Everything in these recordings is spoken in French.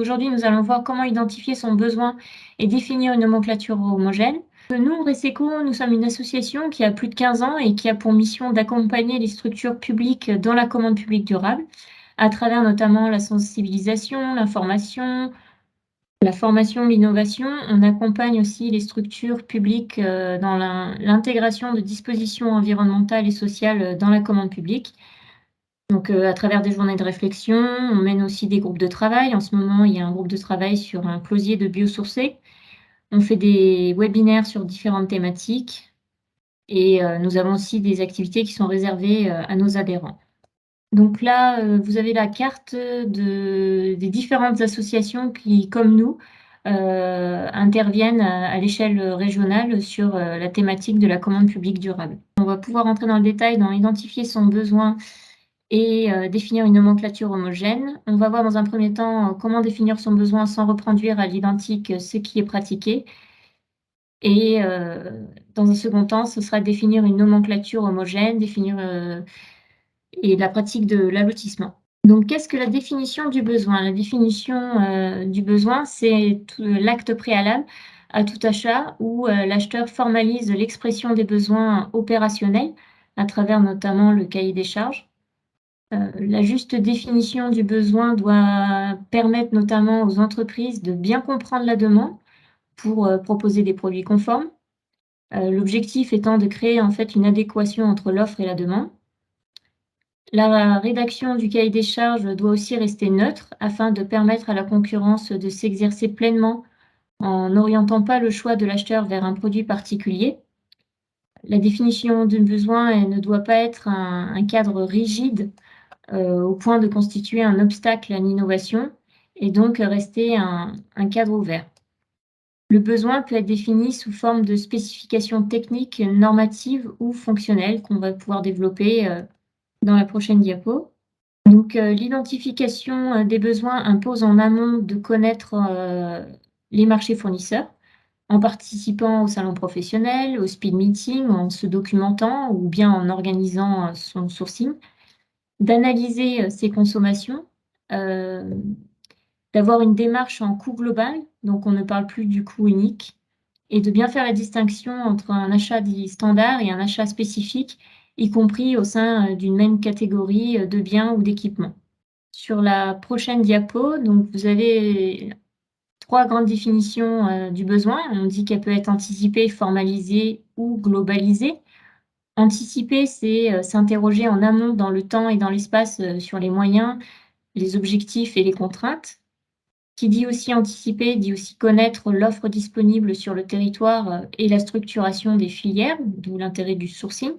Aujourd'hui, nous allons voir comment identifier son besoin et définir une nomenclature homogène. Nous, Reseco, nous sommes une association qui a plus de 15 ans et qui a pour mission d'accompagner les structures publiques dans la commande publique durable, à travers notamment la sensibilisation, l'information, la formation, l'innovation. On accompagne aussi les structures publiques dans l'intégration de dispositions environnementales et sociales dans la commande publique. Donc, à travers des journées de réflexion, on mène aussi des groupes de travail. En ce moment, il y a un groupe de travail sur un closier de biosourcés. On fait des webinaires sur différentes thématiques et nous avons aussi des activités qui sont réservées, à nos adhérents. Donc là, vous avez la carte des différentes associations qui, comme nous, interviennent à l'échelle régionale sur, la thématique de la commande publique durable. On va pouvoir entrer dans le détail, dans identifier son besoin et définir une nomenclature homogène. On va voir dans un premier temps comment définir son besoin sans reproduire à l'identique ce qui est pratiqué. Et dans un second temps, ce sera définir une nomenclature homogène, définir et la pratique de l'allotissement. Donc, qu'est-ce que la définition du besoin? La définition du besoin, c'est l'acte préalable à tout achat où l'acheteur formalise l'expression des besoins opérationnels à travers notamment le cahier des charges. La juste définition du besoin doit permettre notamment aux entreprises de bien comprendre la demande pour proposer des produits conformes. L'objectif étant de créer en fait une adéquation entre l'offre et la demande. La rédaction du cahier des charges doit aussi rester neutre afin de permettre à la concurrence de s'exercer pleinement en n'orientant pas le choix de l'acheteur vers un produit particulier. La définition du besoin, elle ne doit pas être un cadre rigide au point de constituer un obstacle à l'innovation et donc rester un cadre ouvert. Le besoin peut être défini sous forme de spécifications techniques, normatives ou fonctionnelles qu'on va pouvoir développer dans la prochaine diapo. Donc, l'identification des besoins impose en amont de connaître les marchés fournisseurs, en participant au salon professionnel, au speed meeting, en se documentant ou bien en organisant son sourcing, d'analyser ses consommations, d'avoir une démarche en coût global, donc on ne parle plus du coût unique, et de bien faire la distinction entre un achat dit standard et un achat spécifique, y compris au sein d'une même catégorie de biens ou d'équipements. Sur la prochaine diapo, donc vous avez 3 grandes définitions du besoin. On dit qu'elle peut être anticipée, formalisée ou globalisée. Anticiper, c'est s'interroger en amont dans le temps et dans l'espace sur les moyens, les objectifs et les contraintes. Qui dit aussi anticiper, dit aussi connaître l'offre disponible sur le territoire et la structuration des filières, d'où l'intérêt du sourcing.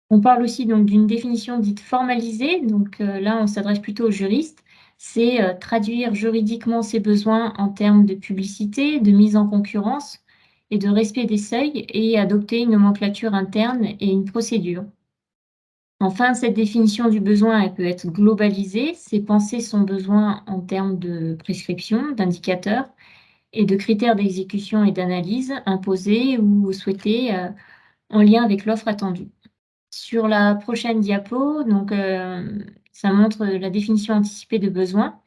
On parle aussi donc d'une définition dite formalisée, donc là on s'adresse plutôt aux juristes, c'est traduire juridiquement ses besoins en termes de publicité, de mise en concurrence et de respect des seuils et adopter une nomenclature interne et une procédure. Enfin, cette définition du besoin, elle peut être globalisée, c'est penser son besoin en termes de prescription, d'indicateurs et de critères d'exécution et d'analyse imposés ou souhaités en lien avec l'offre attendue. Sur la prochaine diapo, donc, ça montre la définition anticipée de besoin.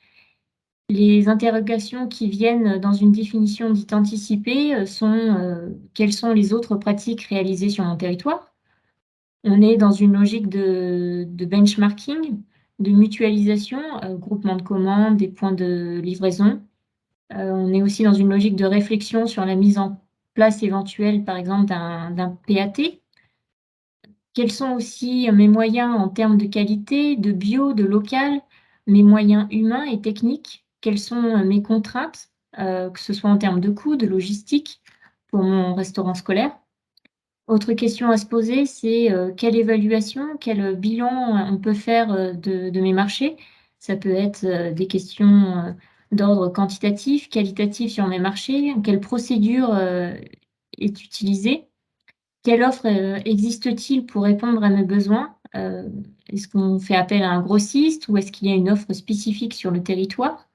Les interrogations qui viennent dans une définition dite anticipée sont quelles sont les autres pratiques réalisées sur mon territoire? On est dans une logique de benchmarking, de mutualisation, groupement de commandes, des points de livraison. On est aussi dans une logique de réflexion sur la mise en place éventuelle, par exemple, d'un PAT. Quels sont aussi mes moyens en termes de qualité, de bio, de local, mes moyens humains et techniques? Quelles sont mes contraintes, que ce soit en termes de coûts, de logistique pour mon restaurant scolaire? Autre question à se poser, c'est, quelle évaluation, quel bilan on peut faire, de mes marchés? Ça peut être, des questions, d'ordre quantitatif, qualitatif sur mes marchés. Quelle procédure, est utilisée? Quelle offre, existe-t-il pour répondre à mes besoins? Est-ce qu'on fait appel à un grossiste ou est-ce qu'il y a une offre spécifique sur le territoire?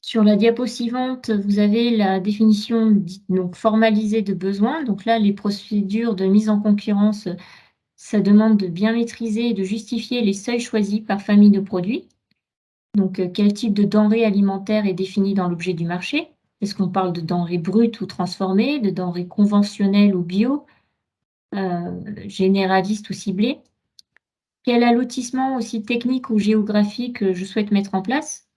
Sur la diapo suivante, vous avez la définition dite donc formalisée de besoins. Donc là, les procédures de mise en concurrence, ça demande de bien maîtriser et de justifier les seuils choisis par famille de produits. Donc, quel type de denrée alimentaire est défini dans l'objet du marché? Est-ce qu'on parle de denrées brutes ou transformées, de denrées conventionnelles ou bio, généralistes ou ciblées? Quel allotissement aussi technique ou géographique, je souhaite mettre en place?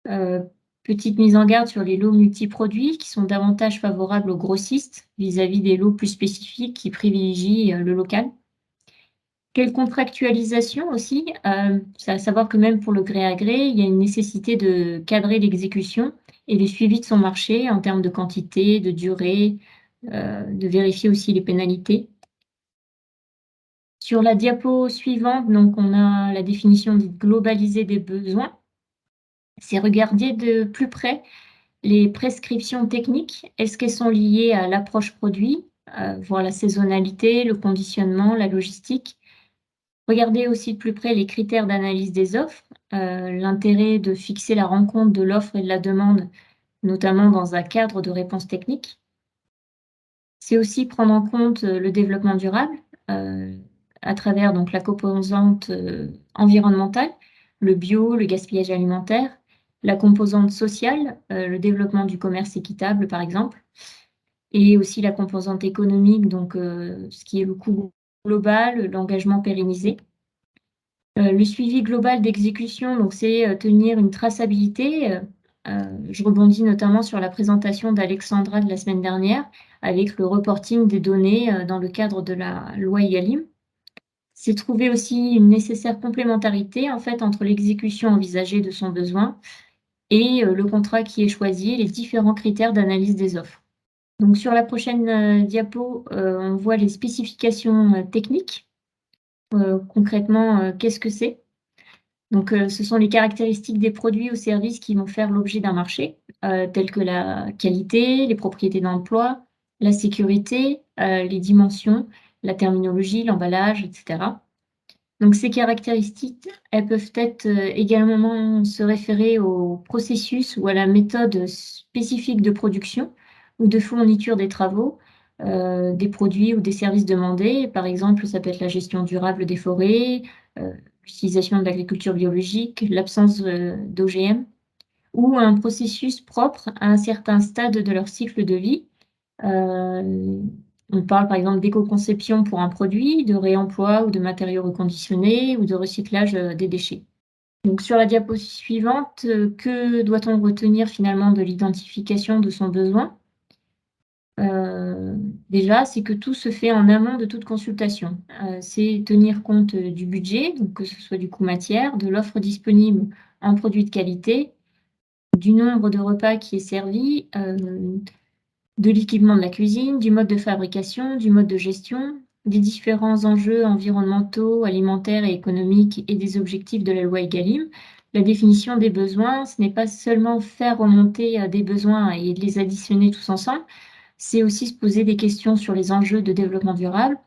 Heu, Petite mise en garde sur les lots multiproduits qui sont davantage favorables aux grossistes vis-à-vis des lots plus spécifiques qui privilégient, le local. Quelle contractualisation aussi, c'est à savoir que même pour le gré à gré, il y a une nécessité de cadrer l'exécution et le suivi de son marché en termes de quantité, de durée, de vérifier aussi les pénalités. Sur la diapo suivante, donc on a la définition dite globalisée des besoins. C'est regarder de plus près les prescriptions techniques. Est-ce qu'elles sont liées à l'approche produit, voir la saisonnalité, le conditionnement, la logistique? Regardez aussi de plus près les critères d'analyse des offres, l'intérêt de fixer la rencontre de l'offre et de la demande, notamment dans un cadre de réponse technique. C'est aussi prendre en compte, le développement durable, heu, à travers donc la composante, environnementale, le bio, le gaspillage alimentaire, la composante sociale, le développement du commerce équitable par exemple et aussi la composante économique donc, ce qui est le coût global, l'engagement pérennisé. Le suivi global d'exécution, donc c'est, tenir une traçabilité, je rebondis notamment sur la présentation d'Alexandra de la semaine dernière, avec le reporting des données, dans le cadre de la loi Egalim. C'est trouver aussi une nécessaire complémentarité, en fait, entre l'exécution envisagée de son besoin et le contrat qui est choisi et les différents critères d'analyse des offres. Donc sur la prochaine, diapo, on voit les spécifications, techniques. Concrètement, qu'est-ce que c'est? Donc, ce sont les caractéristiques des produits ou services qui vont faire l'objet d'un marché, tels que la qualité, les propriétés d'emploi, la sécurité, les dimensions, la terminologie, l'emballage et cetera. Donc ces caractéristiques, elles peuvent être, également se référer au processus ou à la méthode spécifique de production ou de fourniture des travaux, des produits ou des services demandés. Par exemple, ça peut être la gestion durable des forêts, heu, l'utilisation de l'agriculture biologique, l'absence, d'OGM ou un processus propre à un certain stade de leur cycle de vie. Heu, on parle par exemple d'éco-conception pour un produit, de réemploi ou de matériaux reconditionnés ou de recyclage, des déchets. Donc sur la diapo suivante, que doit-on retenir finalement de l'identification de son besoin? Heu, Déjà, c'est que tout se fait en amont de toute consultation. C'est tenir compte, du budget, donc que ce soit du coût matière, de l'offre disponible en produits de qualité, du nombre de repas qui est servi, de l'équipement de la cuisine, du mode de fabrication, du mode de gestion, des différents enjeux environnementaux, alimentaires et économiques et des objectifs de la loi Egalim. La définition des besoins, ce n'est pas seulement faire remonter, des besoins et les additionner tous ensemble, c'est aussi se poser des questions sur les enjeux de développement durable,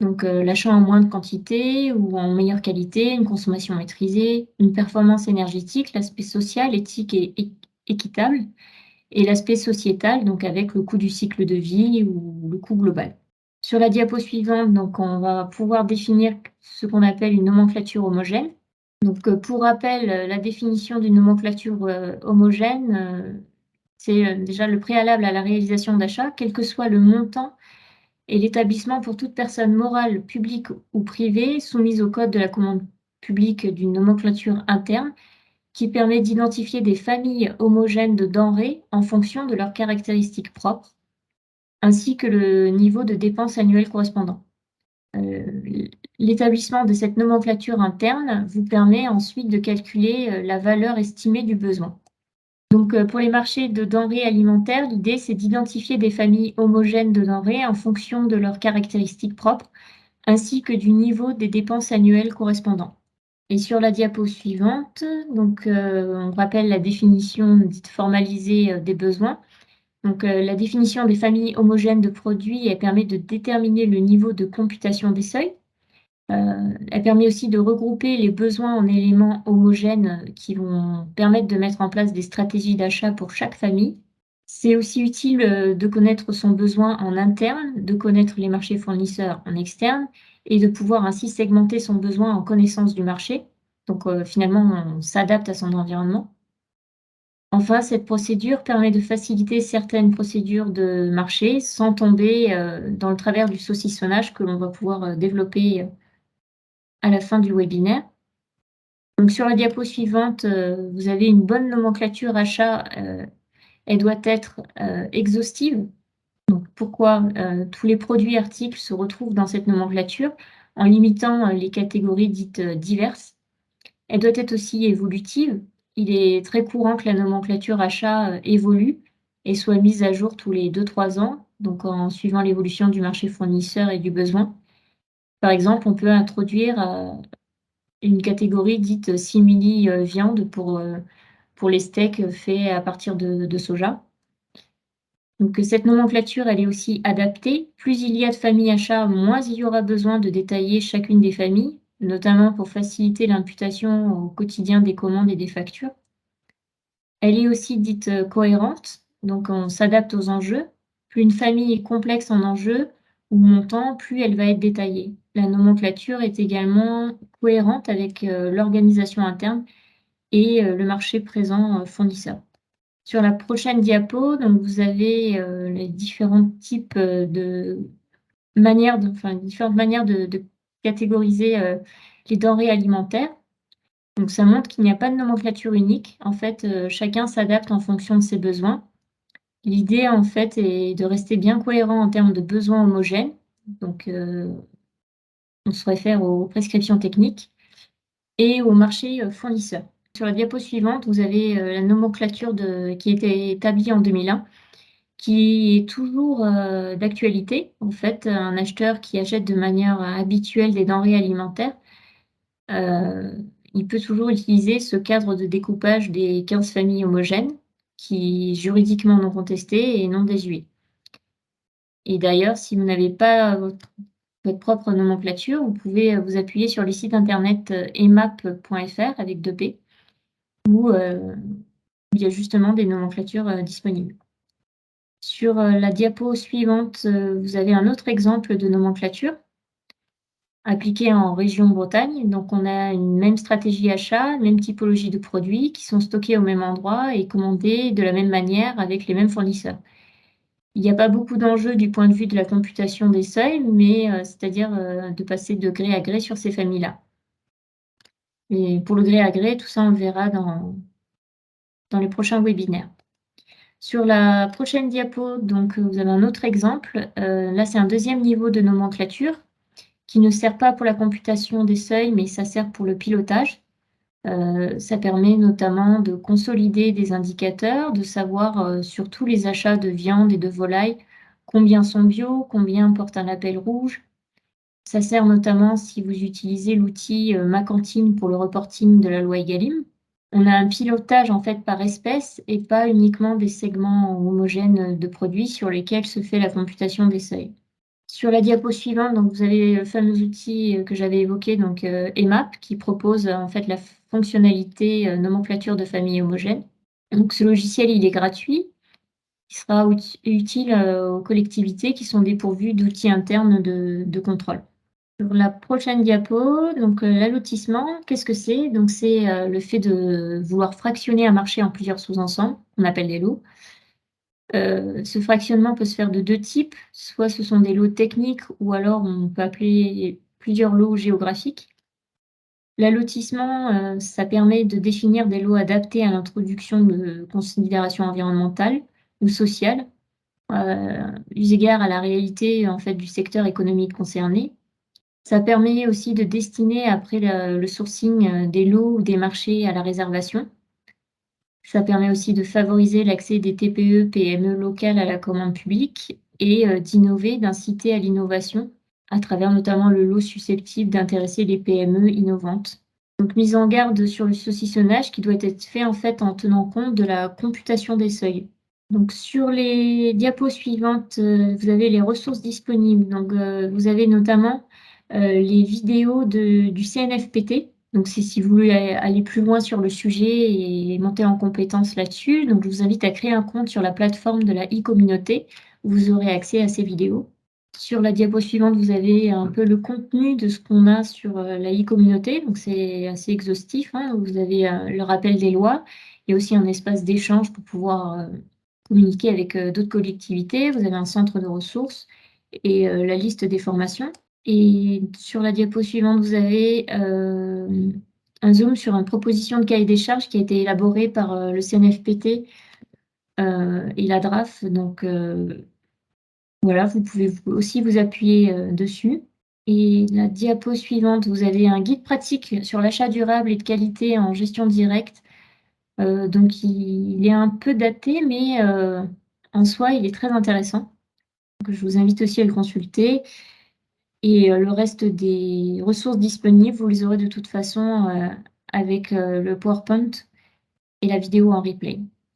donc l'achat en moindre quantité ou en meilleure qualité, une consommation maîtrisée, une performance énergétique, l'aspect social, éthique et équitable et l'aspect sociétal, donc avec le coût du cycle de vie ou le coût global. Sur la diapo suivante, donc on va pouvoir définir ce qu'on appelle une nomenclature homogène. Donc, pour rappel, la définition d'une nomenclature, homogène, c'est, déjà le préalable à la réalisation d'achat, quel que soit le montant et l'établissement pour toute personne morale, publique ou privée soumise au code de la commande publique d'une nomenclature interne qui permet d'identifier des familles homogènes de denrées en fonction de leurs caractéristiques propres, ainsi que le niveau de dépenses annuelles correspondant. L'établissement de cette nomenclature interne vous permet ensuite de calculer, la valeur estimée du besoin. Donc, pour les marchés de denrées alimentaires, l'idée c'est d'identifier des familles homogènes de denrées en fonction de leurs caractéristiques propres, ainsi que du niveau des dépenses annuelles correspondant. Et sur la diapo suivante, donc, on rappelle la définition dite formalisée, des besoins. Donc, la définition des familles homogènes de produits, elle permet de déterminer le niveau de computation des seuils. Elle permet aussi de regrouper les besoins en éléments homogènes, qui vont permettre de mettre en place des stratégies d'achat pour chaque famille. C'est aussi utile, de connaître son besoin en interne, de connaître les marchés fournisseurs en externe et de pouvoir ainsi segmenter son besoin en connaissance du marché. Donc finalement, on s'adapte à son environnement. Enfin, cette procédure permet de faciliter certaines procédures de marché sans tomber, dans le travers du saucissonnage que l'on va pouvoir, développer, à la fin du webinaire. Donc sur la diapo suivante, vous avez une bonne nomenclature achat, elle doit être, exhaustive. Donc pourquoi? Tous les produits articles se retrouvent dans cette nomenclature en limitant, les catégories dites, diverses. Elle doit être aussi évolutive. Il est très courant que la nomenclature achat, évolue et soit mise à jour tous les 2-3 ans, donc en suivant l'évolution du marché fournisseur et du besoin. Par exemple, on peut introduire, une catégorie dite simili, viande pour les steaks, faits à partir de soja. Donc, cette nomenclature, elle est aussi adaptée. Plus il y a de familles achats, moins il y aura besoin de détailler chacune des familles, notamment pour faciliter l'imputation au quotidien des commandes et des factures. Elle est aussi dite, cohérente, donc on s'adapte aux enjeux. Plus une famille est complexe en enjeux ou montant, plus elle va être détaillée. La nomenclature est également cohérente avec, l'organisation interne et le marché présent, fournisseur. Sur la prochaine diapo, donc vous avez, les différents types, de manières de enfin, différentes manières de catégoriser, les denrées alimentaires. Donc ça montre qu'il n'y a pas de nomenclature unique. En fait, chacun s'adapte en fonction de ses besoins. L'idée, en fait, est de rester bien cohérent en termes de besoins homogènes. Donc, on se réfère aux prescriptions techniques et au marché, fournisseur. Sur la diapo suivante, vous avez, la nomenclature qui a été établie en 2001, qui est toujours, d'actualité. En fait, un acheteur qui achète de manière habituelle des denrées alimentaires, il peut toujours utiliser ce cadre de découpage des 15 familles homogènes qui, juridiquement non contesté et non désuet. Et d'ailleurs, si vous n'avez pas votre propre nomenclature, vous pouvez, vous appuyer sur le site internet, emap.fr avec 2 P, où, il y a justement des nomenclatures, disponibles. Sur, la diapo suivante, vous avez un autre exemple de nomenclature appliquée en région Bretagne. Donc on a une même stratégie achat, même typologie de produits qui sont stockés au même endroit et commandés de la même manière avec les mêmes fournisseurs. Il n'y a pas beaucoup d'enjeux du point de vue de la computation des seuils, mais, c'est-à-dire, de passer de gré à gré sur ces familles-là. Et pour le gré à gré, tout ça, on le verra dans les prochains webinaires. Sur la prochaine diapo, donc, vous avez un autre exemple. Là, c'est un deuxième niveau de nomenclature qui ne sert pas pour la computation des seuils, mais ça sert pour le pilotage. Ça permet notamment de consolider des indicateurs, de savoir, sur tous les achats de viande et de volaille, combien sont bio, combien portent un label rouge. Ça sert notamment si vous utilisez l'outil, Ma Cantine pour le reporting de la loi Egalim. On a un pilotage en fait par espèce et pas uniquement des segments homogènes de produits sur lesquels se fait la computation des seuils. Sur la diapo suivante, donc vous avez le fameux outil, que j'avais évoqué, donc EMAP, qui propose, en fait la fonctionnalité, nomenclature de famille homogène. Donc ce logiciel, il est gratuit. Il sera utile, aux collectivités qui sont dépourvues d'outils internes de contrôle. Sur la prochaine diapo, donc l'allotissement, qu'est-ce que c'est? Donc c'est, le fait de vouloir fractionner un marché en plusieurs sous-ensembles, qu'on appelle des lots. Ce fractionnement peut se faire de 2 types, soit ce sont des lots techniques ou alors on peut appeler plusieurs lots géographiques. L'allotissement, ça permet de définir des lots adaptés à l'introduction de considérations environnementales ou sociales, eu égard à la réalité, en fait, du secteur économique concerné. Ça permet aussi de destiner après le sourcing, des lots ou des marchés à la réservation. Ça permet aussi de favoriser l'accès des TPE, PME locales à la commande publique et d'innover, d'inciter à l'innovation à travers notamment le lot susceptible d'intéresser les PME innovantes. Donc mise en garde sur le saucissonnage qui doit être fait en fait en tenant compte de la computation des seuils. Donc sur les diapos suivantes, vous avez les ressources disponibles. Donc vous avez notamment, les vidéos du CNFPT. Donc c'est si vous voulez aller plus loin sur le sujet et monter en compétence là-dessus. Donc je vous invite à créer un compte sur la plateforme de la e-communauté où vous aurez accès à ces vidéos. Sur la diapo suivante, vous avez un peu le contenu de ce qu'on a sur, la e-communauté, donc c'est assez exhaustif, hein. Vous avez, le rappel des lois. Il y a aussi un espace d'échange pour pouvoir, communiquer avec, d'autres collectivités. Vous avez un centre de ressources et la liste des formations. Et sur la diapo suivante, vous avez, un zoom sur une proposition de cahier des charges qui a été élaborée par, le CNFPT, et la DRAF. Donc, voilà, vous pouvez aussi vous appuyer, dessus. Et la diapo suivante, vous avez un guide pratique sur l'achat durable et de qualité en gestion directe. Donc il est un peu daté, mais en soi, il est très intéressant. Donc je vous invite aussi à le consulter et le reste des ressources disponibles, vous les aurez de toute façon, avec, le PowerPoint et la vidéo en replay.